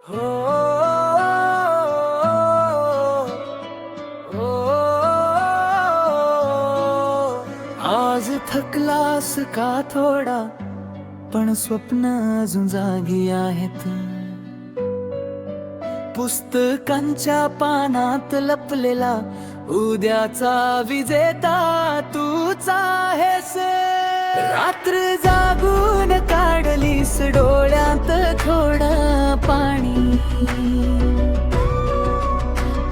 हो हो आज थकलास का थोडा, पण स्वप्न अजून जागी आहेत. पुस्तकांच्या पानात लपलेला उद्याचा विजेता तूच आहेस. रात्र जागून काढलीस डोळ्यात थोडं पाणी,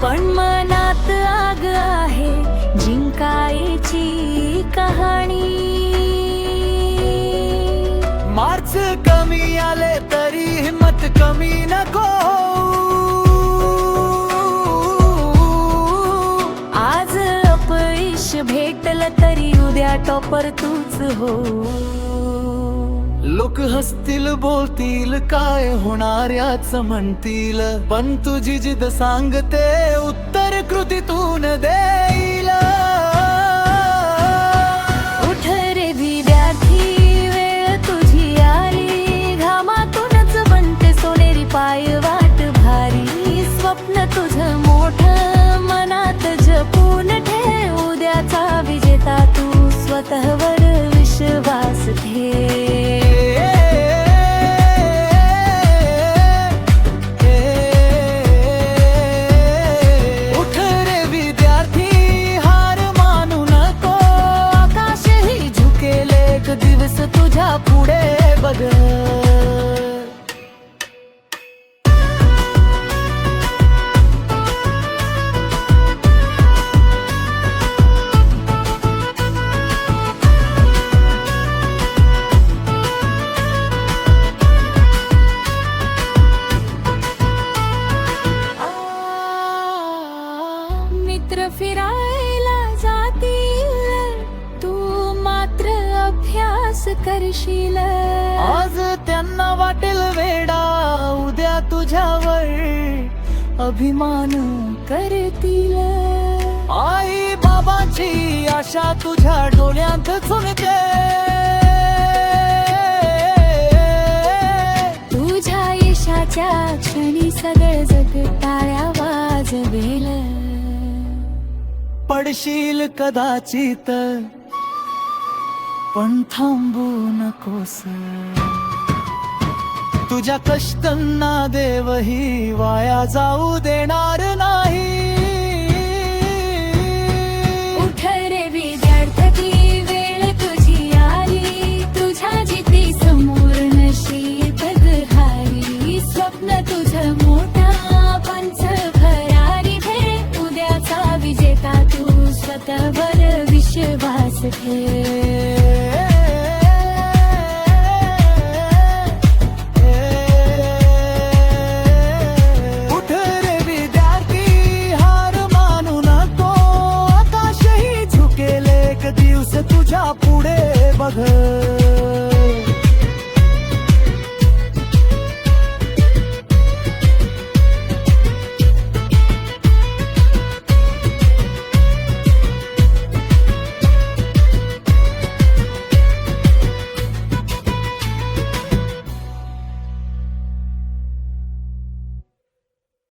पण मनात आग आहे जिंकायची कहाणी. मार्च कमी आले तरी हिम्मत कमी नको. आज अपयश भेटलं तरी उद्या टॉपर तूच हो. लोक हसतील बोलतील काय होणार याच म्हणतील, पण तुझी जिद सांगते उत्तर कृतीतून देईल. उठ रे विद्यार्थी वेळ तुझी आली, घामातूनच बनते सोनेरी पाय वाट भारी. स्वप्न तुझं मोठं मनात जपून ठेव, उद्याचा विजेता तू स्वतःवर विश्वास ठेव. दिवस तुझ्या पुढे बघ. मित्र फिरायला जातील, तू मात्र अभ्यास करशील. आज त्यांना वाटेल वेडा, उद्या तुझ्यावर अभिमान करतील. आई बाबाची आशा तुझ्या डोळ्यात झुलते, तुझ्या यशाच्या क्षणी सगळं जग टाळ्या वाजवेल. पडशील कदाचित पण थांबू नकोस, तुझ्या कष्टांना देवही वाया जाऊ देणार नाही. उठ रे विद्यार्थी वेळ तुझी आली, तुझ्या जिद्दी समोर नशीब बघारी. स्वप्न तुझं मोठा पंच भरारी ठे, उद्याचा विजेता तू स्वतःवर विश्वास ठेव. दिवस तुझ्या पुढे बघ.